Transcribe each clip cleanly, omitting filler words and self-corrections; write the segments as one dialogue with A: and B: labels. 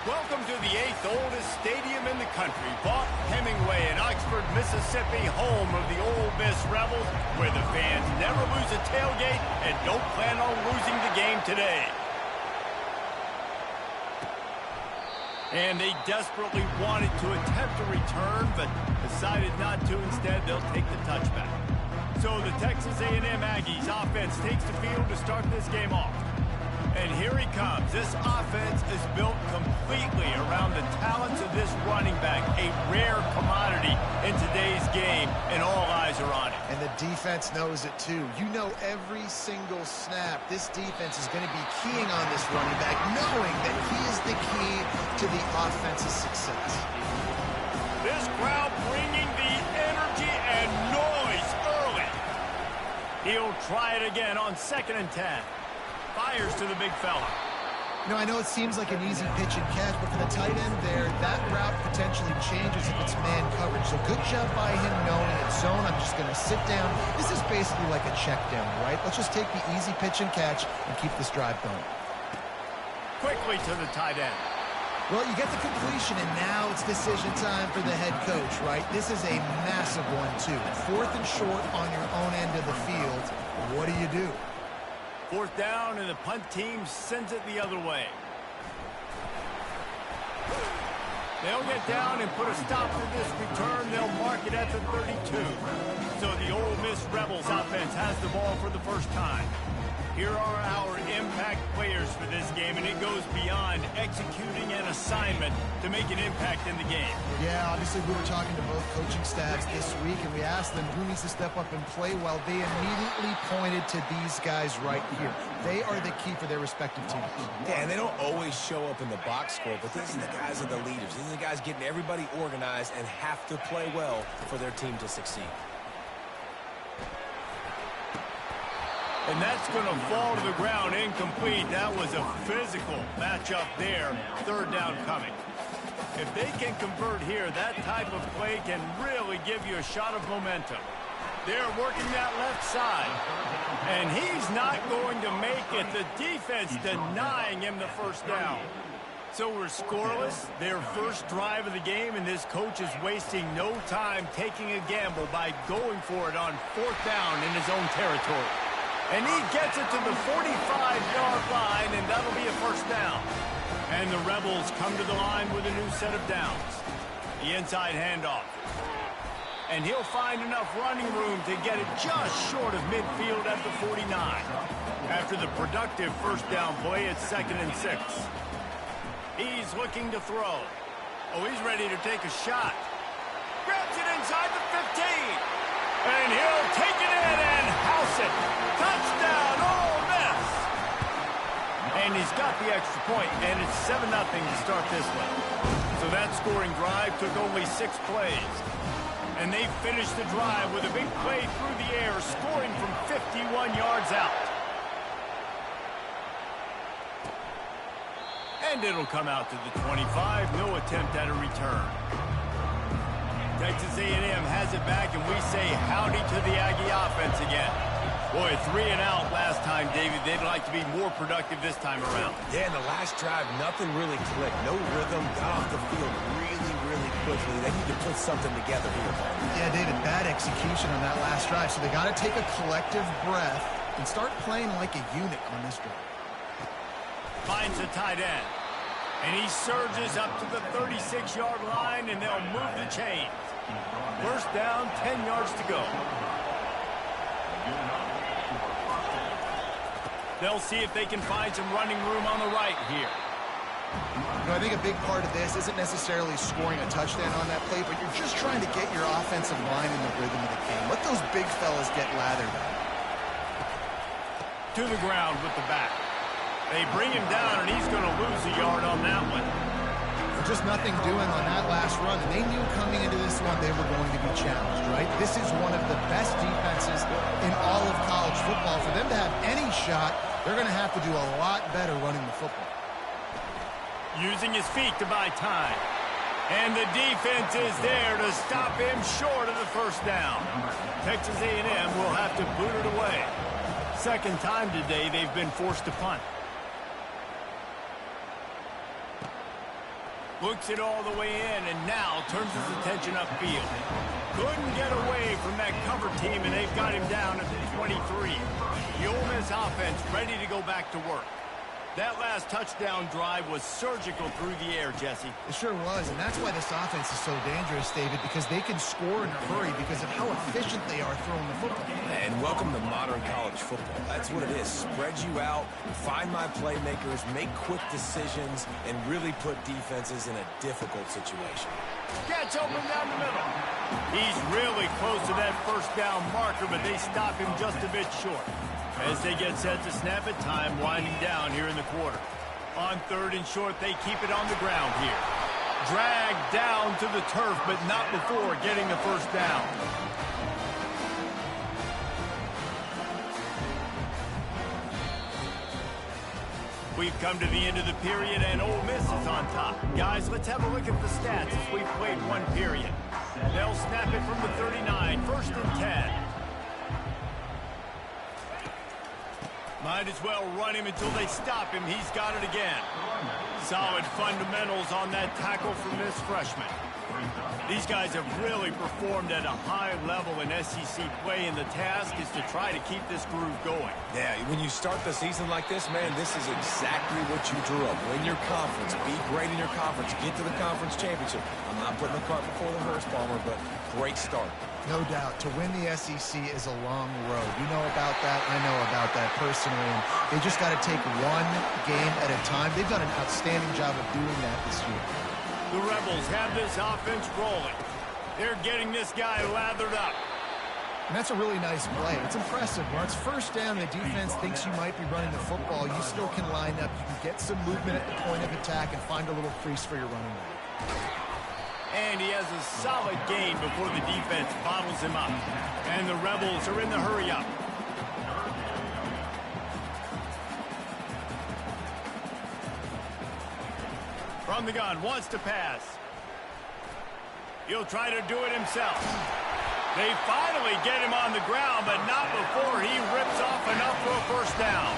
A: Welcome to the 8th oldest stadium in the country, Vaught Hemingway in Oxford, Mississippi, home of the Ole Miss Rebels, where the fans never lose a tailgate and don't plan on losing the game today. And they desperately wanted to attempt a return, but decided not to. Instead, they'll take the touchback. So the Texas A&M Aggies offense takes the field to start this game off. And here he comes. This offense is built completely around the talents of this running back, a rare commodity in today's game, and all eyes are on it.
B: And the defense knows it too. You know every single snap, this defense is going to be keying on this running back, knowing that he is the key to the offense's success.
A: This crowd bringing the energy and noise early. He'll try it again on 2nd and 10. Fires to the big fella.
B: You know, I know it seems like an easy pitch and catch, but for the tight end there, that route potentially changes if it's man coverage. So good job by him knowing it's zone. I'm just going to sit down. This is basically like a check down, right? Let's just take the easy pitch and catch and keep this drive going.
A: Quickly to the tight end.
B: Well, you get the completion, and now it's decision time for the head coach, right? This is a massive one, too. 4th and short on your own end of the field. What do you do?
A: 4th down, and the punt team sends it the other way. They'll get down and put a stop to this return. They'll mark it at the 32. So the Ole Miss Rebels offense has the ball for the first time. Here are our impact players for this game, and it goes beyond executing an assignment to make an impact in the game.
B: Yeah, obviously we were talking to both coaching staffs this week, and we asked them who needs to step up and play well. They immediately pointed to these guys right here. They are the key for their respective teams.
C: Yeah, and they don't always show up in the box score, but these are the guys that are the leaders. These are the guys getting everybody organized and have to play well for their team to succeed.
A: And that's going to fall to the ground incomplete. That was a physical matchup there. 3rd down coming. If they can convert here, that type of play can really give you a shot of momentum. They're working that left side. And he's not going to make it. The defense denying him the 1st down. So we're scoreless, their first drive of the game, and this coach is wasting no time taking a gamble by going for it on 4th down in his own territory. And he gets it to the 45-yard line, and that'll be a 1st down. And the Rebels come to the line with a new set of downs. The inside handoff. And he'll find enough running room to get it just short of midfield at the 49. After the productive 1st down play, it's 2nd and 6. He's looking to throw. Oh, he's ready to take a shot. Grabs it inside the 15. And he'll take it in and house it. Touchdown, Ole Miss. And he's got the extra point, and it's 7-0 to start this one. So that scoring drive took only 6 plays. And they finished the drive with a big play through the air, scoring from 51 yards out. And it'll come out to the 25. No attempt at a return. Texas A&M has it back, and we say howdy to the Aggie offense again. Boy, 3 and out last time, David. They'd like to be more productive this time around.
C: Yeah, in the last drive, nothing really clicked. No rhythm, got off the field really quickly. They need to put something together here.
B: Yeah, David, bad execution on that last drive, so they got to take a collective breath and start playing like a unit on this drive.
A: Finds a tight end. And he surges up to the 36-yard line, and they'll move the chains. 1st down, 10 yards to go. They'll see if they can find some running room on the right here.
B: You know, I think a big part of this isn't necessarily scoring a touchdown on that play, but you're just trying to get your offensive line in the rhythm of the game. Let those big fellas get lathered.
A: To the ground with the back. They bring him down, and he's going to lose a yard on that one.
B: Just nothing doing on that last run. And they knew coming into this one they were going to be challenged, right? This is one of the best defenses in all of college football. For them to have any shot, they're going to have to do a lot better running the football.
A: Using his feet to buy time. And the defense is there to stop him short of the 1st down. Texas A&M will have to boot it away. 2nd time today they've been forced to punt. Looks it all the way in, and now turns his attention upfield. Couldn't get away from that cover team, and they've got him down at the 23. The Ole Miss offense ready to go back to work. That last touchdown drive was surgical through the air, Jesse.
B: It sure was, and that's why this offense is so dangerous, David, because they can score in a hurry because of how efficient they are throwing the football.
C: And welcome to modern college football. That's what it is. Spread you out, find my playmakers, make quick decisions, and really put defenses in a difficult situation.
A: Gets open down the middle. He's really close to that first down marker, but they stop him just a bit short. As they get set to snap it, time winding down here in the quarter. On 3rd and short, they keep it on the ground here. Dragged down to the turf, but not before getting the first down. We've come to the end of the period, and Ole Miss is on top. Guys, let's have a look at the stats as we've played one period. They'll snap it from the 39, 1st and 10. Might as well run him until they stop him. He's got it again. Solid fundamentals on that tackle from this freshman. These guys have really performed at a high level in SEC play, and the task is to try to keep this groove going.
C: Yeah, when you start the season like this, man, this is exactly what you drew up. Win your conference, be great in your conference, get to the conference championship. I'm not putting the cart before the horse, Palmer, but great start.
B: No doubt. To win the SEC is a long road. You know about that. I know about that personally. And they just got to take one game at a time. They've done an outstanding job of doing that this year.
A: The Rebels have this offense rolling. They're getting this guy lathered up.
B: And that's a really nice play. It's impressive. When it's first down, the defense thinks you might be running the football. You still can line up. You can get some movement at the point of attack and find a little crease for your running back.
A: And he has a solid gain before the defense bottles him up. And the Rebels are in the hurry up. From the gun, wants to pass. He'll try to do it himself. They finally get him on the ground, but not before he rips off enough for a first down.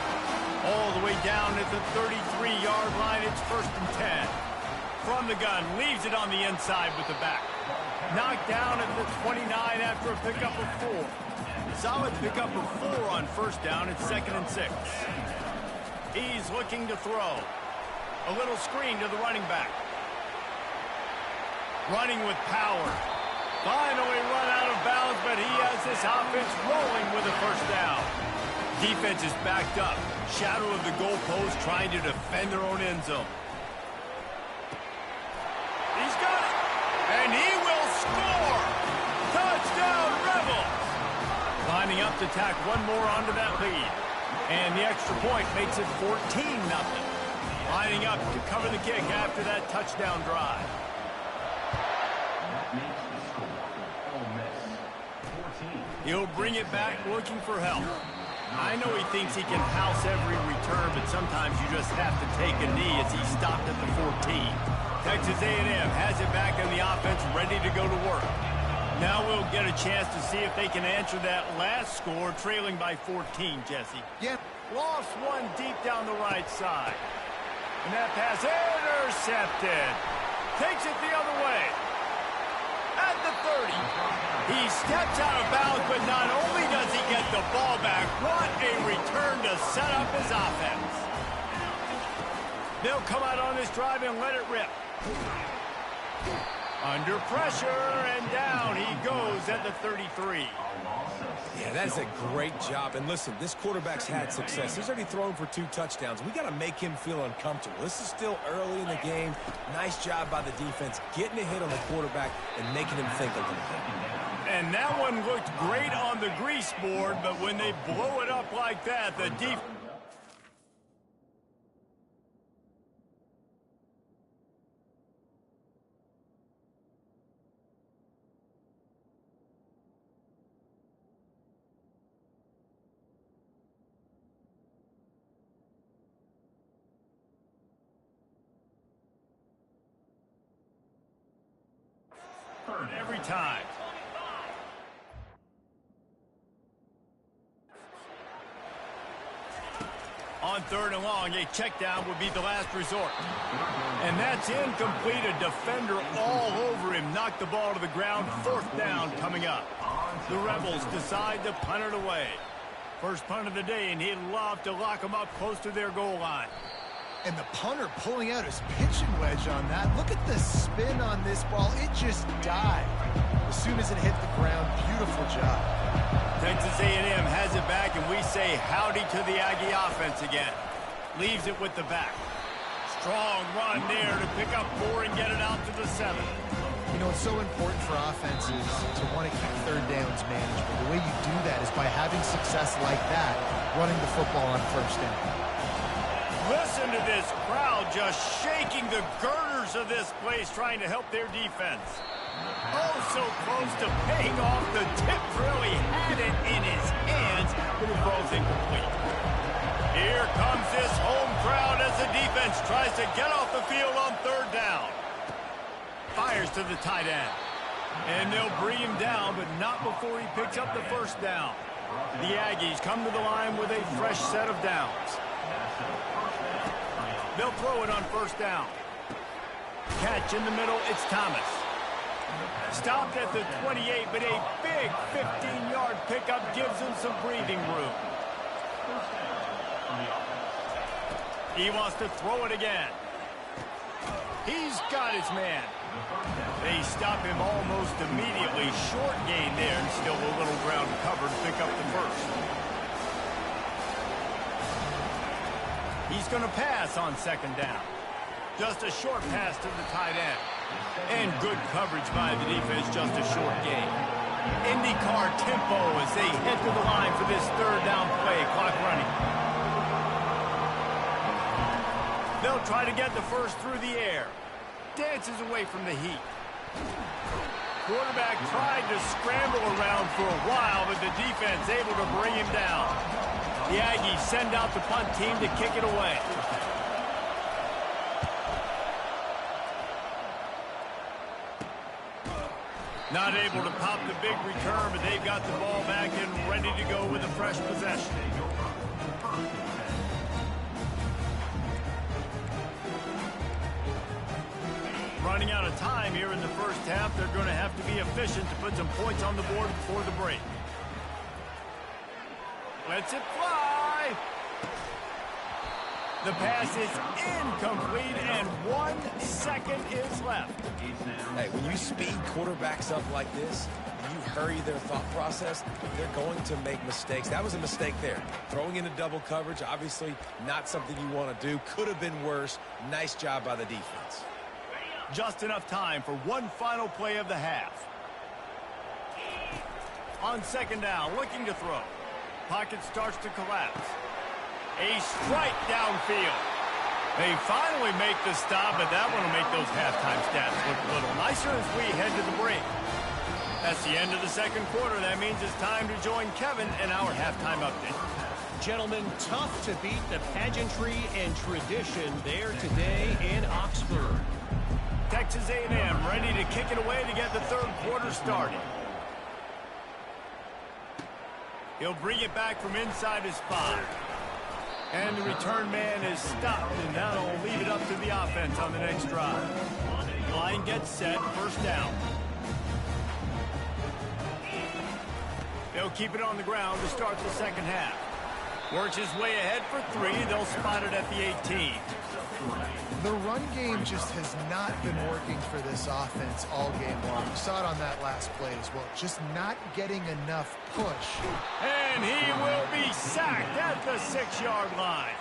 A: All the way down at the 33-yard line, it's 1st and 10. From the gun, leaves it on the inside with the back. Knocked down at the 29 after a pickup of 4. Solid pickup of 4 on first down. It's 2nd and 6. He's looking to throw. A little screen to the running back. Running with power. Finally run out of bounds, but he has this offense rolling with a first down. Defense is backed up. Shadow of the goalpost trying to defend their own end zone. He's got it. And he will score. Touchdown, Rebels. Lining up to tack one more onto that lead. And the extra point makes it 14-0. Lining up to cover the kick after that touchdown drive. He'll bring it back looking for help. I know he thinks he can house every return, but sometimes you just have to take a knee as he stopped at the 14. Texas A&M has it back in the offense, ready to go to work. Now we'll get a chance to see if they can answer that last score, trailing by 14, Jesse.
B: Yep.
A: Lost one deep down the right side. And that pass intercepted. Takes it the other way. At the 30. He steps out of bounds, but not only does he get the ball back, what a return to set up his offense. They'll come out on this drive and let it rip. Under pressure, and down he goes at the 33.
C: Yeah, that's a great job. And listen, this quarterback's had success. He's already thrown for 2 touchdowns. We got to make him feel uncomfortable. This is still early in the game. Nice job by the defense, getting a hit on the quarterback and making him think a little bit.
A: And that one looked great on the grease board, but when they blow it up like that, the defense... every time. On 3rd and long, a check down would be the last resort. And that's incomplete. A defender all over him. Knocked the ball to the ground. 4th down coming up. The Rebels decide to punt it away. First punt of the day, and he'd love to lock them up close to their goal line.
B: And the punter pulling out his pitching wedge on that. Look at the spin on this ball. It just died as soon as it hit the ground. Beautiful job.
A: Texas A&M has it back, and we say howdy to the Aggie offense again. Leaves it with the back. Strong run there to pick up 4 and get it out to the 7.
B: You know, it's so important for offenses to want to keep 3rd downs manageable. The way you do that is by having success like that, running the football on 1st down.
A: Listen to this crowd just shaking the girders of this place, trying to help their defense. Oh, so close to paying off. The tip really had it in his hands, but it falls incomplete. Here comes this home crowd as the defense tries to get off the field on 3rd down. Fires to the tight end. And they'll bring him down, but not before he picks up the 1st down. The Aggies come to the line with a fresh set of downs. They'll throw it on 1st down. Catch in the middle, it's Thomas. Stopped at the 28, but a big 15-yard pickup gives him some breathing room. He wants to throw it again. He's got his man. They stop him almost immediately. Short gain there, and still a little ground covered to pick up the 1st. He's going to pass on 2nd down. Just a short pass to the tight end. And good coverage by the defense, just a short gain. IndyCar tempo as they head to the line for this 3rd down play. Clock running. They'll try to get the 1st through the air. Dances away from the heat. Quarterback tried to scramble around for a while, but the defense able to bring him down. The Aggies send out the punt team to kick it away. Not able to pop the big return, but they've got the ball back and ready to go with a fresh possession. Running out of time here in the 1st half. They're going to have to be efficient to put some points on the board before the break. Lets it fly. The pass is incomplete, and 1 second is left.
C: Hey, when you speed quarterbacks up like this, and you hurry their thought process, they're going to make mistakes. That was a mistake there. Throwing into double coverage, obviously not something you want to do. Could have been worse. Nice job by the defense.
A: Just enough time for one final play of the half. On 2nd down, looking to throw. Pocket starts to collapse. A strike downfield. They finally make the stop, but that one will make those halftime stats look a little nicer as we head to the break. That's the end of the 2nd quarter. That means it's time to join Kevin in our halftime update.
D: Gentlemen, tough to beat the pageantry and tradition there today in Oxford.
A: Texas A&M ready to kick it away to get the 3rd quarter started. He'll bring it back from inside his 5. And the return man is stopped, and that'll leave it up to the offense on the next drive. Line gets set, 1st down. They'll keep it on the ground to start the 2nd half. Works his way ahead for 3. They'll spot it at the 18.
B: The run game just has not been working for this offense all game long. We saw it on that last play as well. Just not getting enough push.
A: And he will be sacked at the 6-yard line.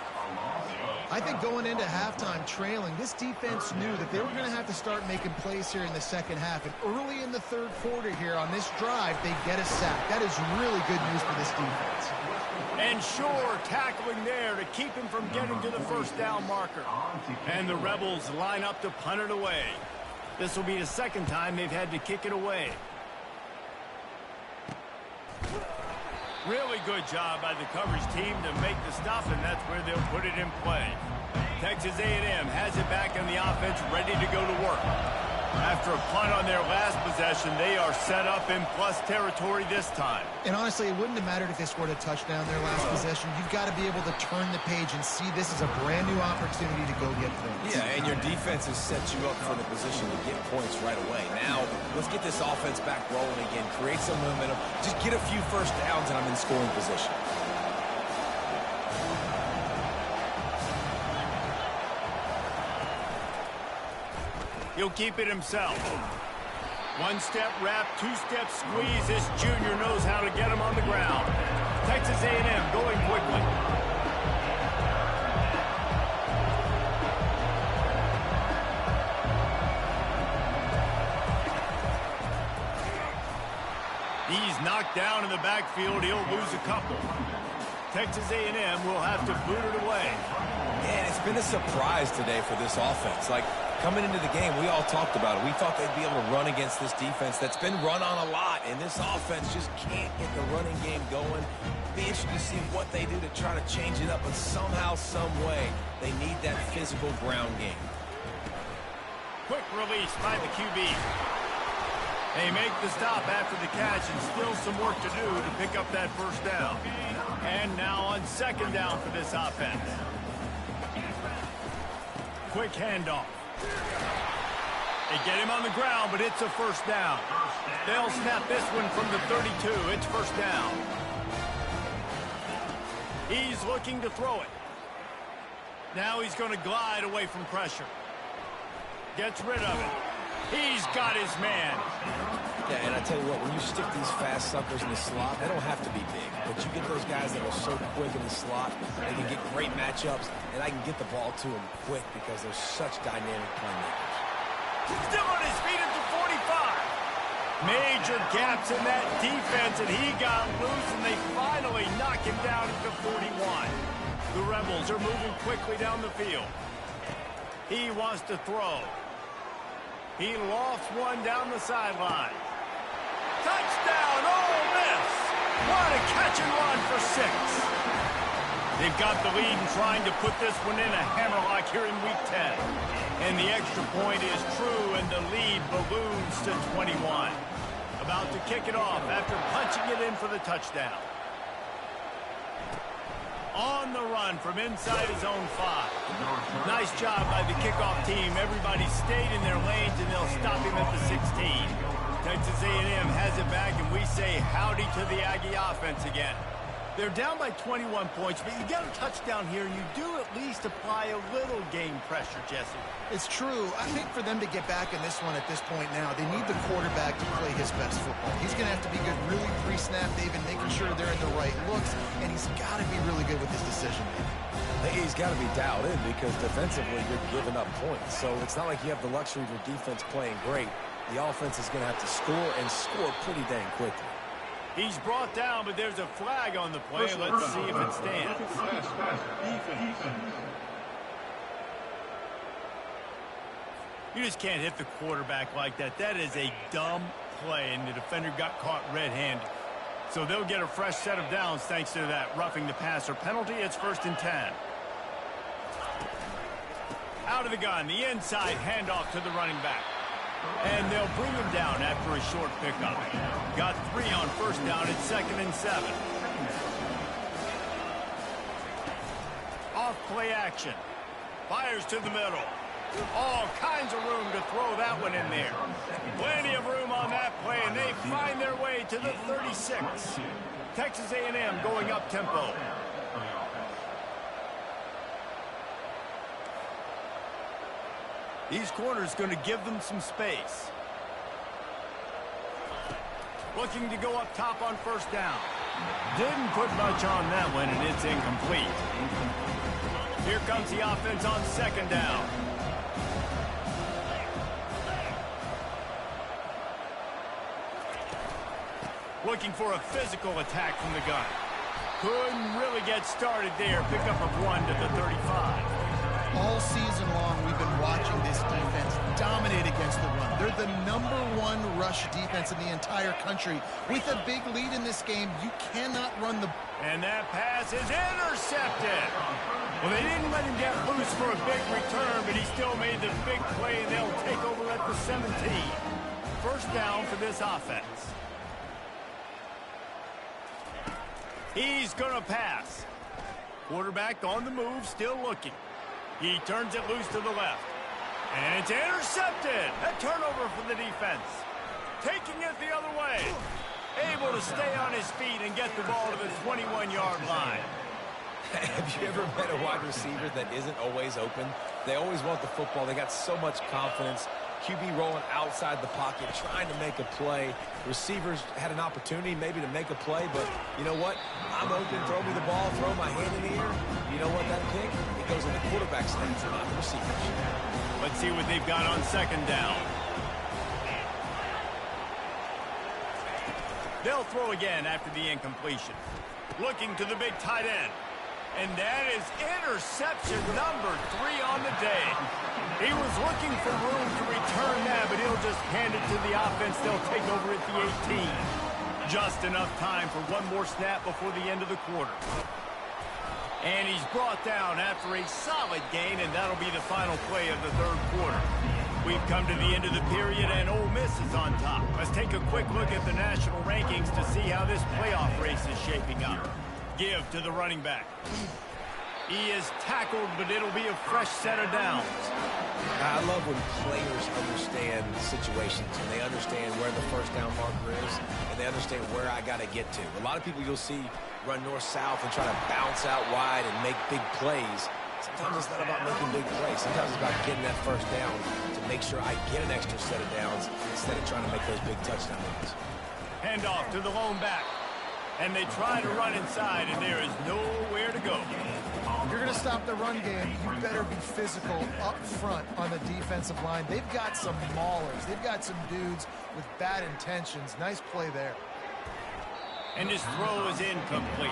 B: I think going into halftime trailing, this defense knew that they were going to have to start making plays here in the 2nd half. And early in the 3rd quarter here on this drive, they get a sack. That is really good news for this defense.
A: And sure, tackling there to keep him from getting to the 1st down marker. And the Rebels line up to punt it away. This will be the 2nd time they've had to kick it away. Really good job by the coverage team to make the stop, and that's where they'll put it in play. Texas A&M has it back on the offense, ready to go to work. After a punt on their last possession, they are set up in plus territory this time.
B: And honestly, it wouldn't have mattered if they scored a touchdown their last possession. You've got to be able to turn the page and see this is a brand new opportunity to go get points.
C: Yeah, and your defense has set you up for the position to get points right away. Now, let's get this offense back rolling again, create some momentum, just get a few first downs, and I'm in scoring position.
A: He'll keep it himself. One-step wrap, two-step squeeze. This junior knows how to get him on the ground. Texas A&M going quickly. He's knocked down in the backfield. He'll lose a couple. Texas A&M will have to boot it away.
C: Man, it's been a surprise today for this offense. Like, coming into the game, we all talked about it. We thought they'd be able to run against this defense that's been run on a lot, and this offense just can't get the running game going. Be interested to see what they do to try to change it up, but somehow, some way, they need that physical ground game.
A: Quick release by the QB. They make the stop after the catch, and still some work to do to pick up that first down. And now on second down for this offense. Quick handoff. They get him on the ground, but it's a first down. They'll snap this one from the 32. It's first down. He's looking to throw it. Now he's going to glide away from pressure. Gets rid of it. He's got his man.
C: Yeah, and I tell you what, when you stick these fast suckers in the slot, they don't have to be big. But you get those guys that are so quick in the slot, they can get great matchups, and I can get the ball to them quick because they're such dynamic playmakers.
A: Still on his feet at the 45. Major gaps in that defense, and he got loose, and they finally knock him down at the 41. The Rebels are moving quickly down the field. He wants to throw. He lofts one down the sideline. Touchdown, Ole Miss! What a catch and run for 6. They've got the lead and trying to put this one in a hammerlock here in Week 10. And the extra point is true, and the lead balloons to 21. About to kick it off after punching it in for the touchdown. On the run from inside his own 5. Nice job by the kickoff team. Everybody stayed in their lanes, and they'll stop him at the 16. Texas A&M has it back, and we say howdy to the Aggie offense again. They're down by 21 points, but you get a touchdown here, and you do at least apply a little game pressure, Jesse.
B: It's true. I think for them to get back in this one at this point now, they need the quarterback to play his best football. He's going to have to be good really pre-snap, David, making sure they're in the right looks, and he's got to be really good with his decision-making.
C: He's got to be dialed in because defensively you're giving up points. So it's not like you have the luxury of your defense playing great. The offense is going to have to score and score pretty dang quickly.
A: He's brought down, but there's a flag on the play. Let's see if it stands. You just can't hit the quarterback like that. That is a dumb play, and the defender got caught red-handed. So they'll get a fresh set of downs thanks to that roughing the passer penalty. It's 1st and 10. Out of the gun, the inside handoff to the running back. And they'll bring him down after a short pickup. Got 3 on first down. It's 2nd and 7. Off play action. Fires to the middle. All kinds of room to throw that one in there. Plenty of room on that play, and they find their way to the 36. Texas A&M going up tempo. These corners going to give them some space. Looking to go up top on first down. Didn't put much on that one, and it's incomplete. Here comes the offense on second down. Looking for a physical attack from the gun. Couldn't really get started there. Pickup of 1 to the 35.
B: All season long, we've been watching this defense dominate against the run. They're the #1 rush defense in the entire country. With a big lead in this game, you cannot run the...
A: And that pass is intercepted. Well, they didn't let him get loose for a big return, but he still made the big play, and they'll take over at the 17. First down for this offense. He's going to pass. Quarterback on the move, still looking. He turns it loose to the left. And it's intercepted. A turnover for the defense. Taking it the other way. Able to stay on his feet and get the ball to the 21-yard line.
C: Have you ever met a wide receiver that isn't always open? They always want the football. They got so much confidence. QB rolling outside the pocket, trying to make a play. Receivers had an opportunity maybe to make a play, but you know what? I'm open, throw me the ball, throw my hand in the air. You know what, that pick? It goes in the quarterback's hands, not the receivers.
A: Let's see what they've got on second down. They'll throw again after the incompletion. Looking to the big tight end. And that is interception number 3 on the day. He was looking for room to return that, but he'll just hand it to the offense. They'll take over at the 18. Just enough time for one more snap before the end of the quarter. And he's brought down after a solid gain, and that'll be the final play of the third quarter. We've come to the end of the period, and Ole Miss is on top. Let's take a quick look at the national rankings to see how this playoff race is shaping up. Give to the running back. He is tackled, but it'll be a fresh set of downs.
C: I love when players understand situations and they understand where the first down marker is and they understand where I got to get to. A lot of people you'll see run north-south and try to bounce out wide and make big plays. Sometimes it's not about making big plays. Sometimes it's about getting that first down to make sure I get an extra set of downs instead of trying to make those big touchdown runs.
A: Hand off to the lone back. And they try to run inside, and there is nowhere to go.
B: If you're going to stop the run game, you better be physical up front on the defensive line. They've got some maulers. They've got some dudes with bad intentions. Nice play there.
A: And his throw is incomplete.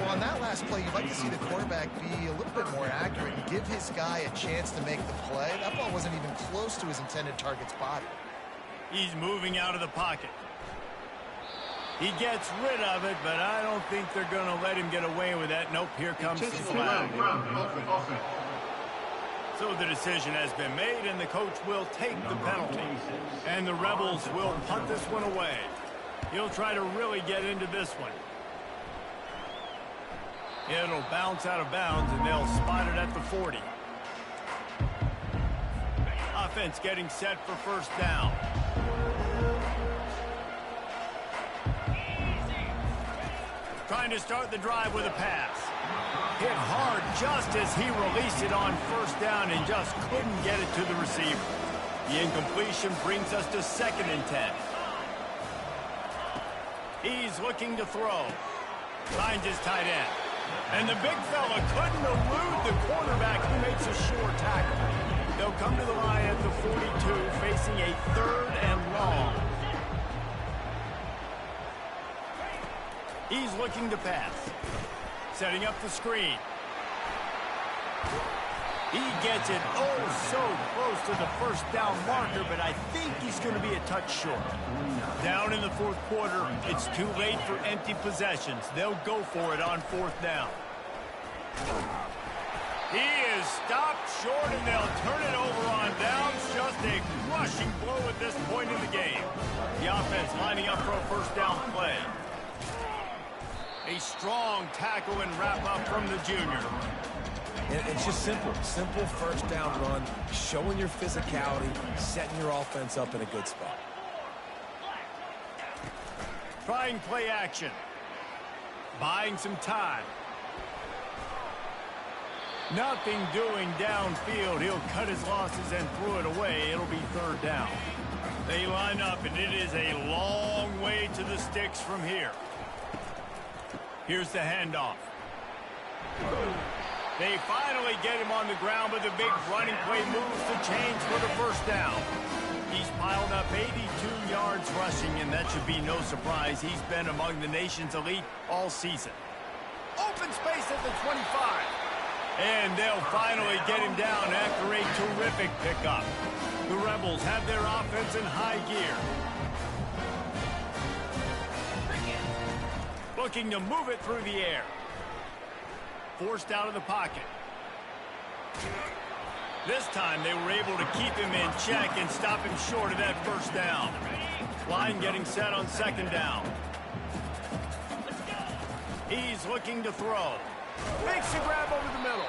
B: Well, on that last play, you'd like to see the quarterback be a little bit more accurate and give his guy a chance to make the play. That ball wasn't even close to his intended target's body.
A: He's moving out of the pocket. He gets rid of it, but I don't think they're going to let him get away with that. Nope, here comes the flag. So the decision has been made, and the coach will take the penalty. And the Rebels will punt this one away. He'll try to really get into this one. It'll bounce out of bounds, and they'll spot it at the 40. Offense getting set for first down. Trying to start the drive with a pass. Hit hard just as he released it on first down and just couldn't get it to the receiver. The incompletion brings us to 2nd and 10. He's looking to throw. Finds his tight end. And the big fella couldn't elude the quarterback who makes a sure tackle. They'll come to the line at the 42, facing a 3rd and long. He's looking to pass. Setting up the screen. He gets it so close to the first down marker, but I think he's going to be a touch short. Down in the 4th quarter, it's too late for empty possessions. They'll go for it on 4th down. He is stopped short, and they'll turn it over on downs. Just a crushing blow at this point in the game. The offense lining up for a first down play. A strong tackle and wrap-up from the junior.
C: And it's just simple first down run, showing your physicality, setting your offense up in a good spot.
A: Trying play action. Buying some time. Nothing doing downfield. He'll cut his losses and throw it away. It'll be 3rd down. They line up, and it is a long way to the sticks from here. Here's the handoff. They finally get him on the ground, but the big running play moves the chains for the first down. He's piled up 82 yards rushing, and that should be no surprise. He's been among the nation's elite all season. Open space at the 25. And they'll finally get him down after a terrific pickup. The Rebels have their offense in high gear. Looking to move it through the air. forced out of the pocket. This time they were able to keep him in check and stop him short of that first down. Line getting set on second down. He's looking to throw. Makes a grab over the middle.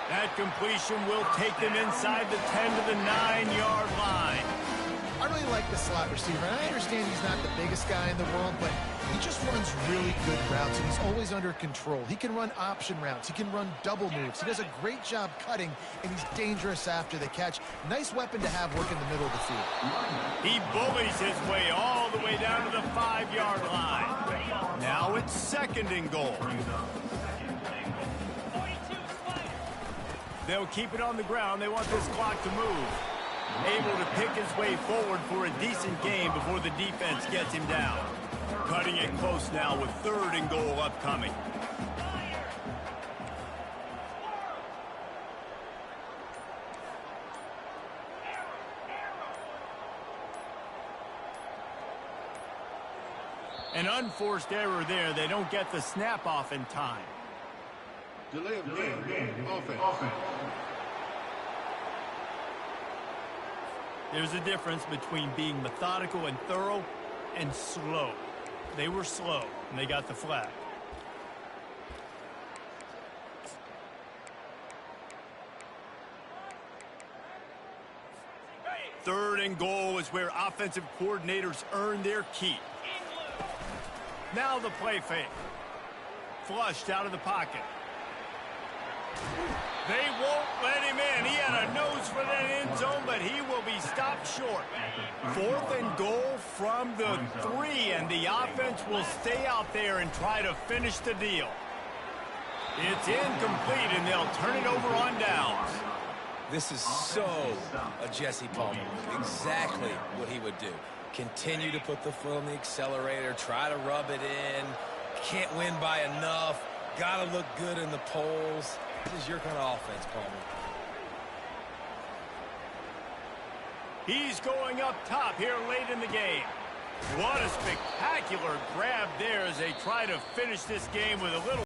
A: That completion will take them inside the 10 to the 9-yard line.
B: I really like the slot receiver, and I understand he's not the biggest guy in the world, but he just runs really good routes, and he's always under control. He can run option routes. He can run double moves. He does a great job cutting, and he's dangerous after the catch. Nice weapon to have work in the middle of the field.
A: He bullies his way all the way down to the 5-yard line. Now it's second and goal. They'll keep it on the ground. They want this clock to move. Able to pick his way forward for a decent game before the defense gets him down. Cutting it close now with third and goal upcoming. An unforced error there. They don't get the snap off in time.
E: Delay of game. Offense.
A: There's a difference between being methodical and thorough and slow. They were slow, and they got the flag. Third and goal is where offensive coordinators earn their keep. Now the play fake. Flushed out of the pocket. They won't let him in. He had a nose for that end zone, but he will be stopped short. Fourth and goal from the 3, and the offense will stay out there and try to finish the deal. It's incomplete, and they'll turn it over on downs.
C: This is so a Jesse Palmer move. Exactly what he would do. Continue to put the foot on the accelerator, try to rub it in. Can't win by enough. Got to look good in the polls. This is your kind of offense, Palmer.
A: He's going up top here late in the game. What a spectacular grab there as they try to finish this game with a little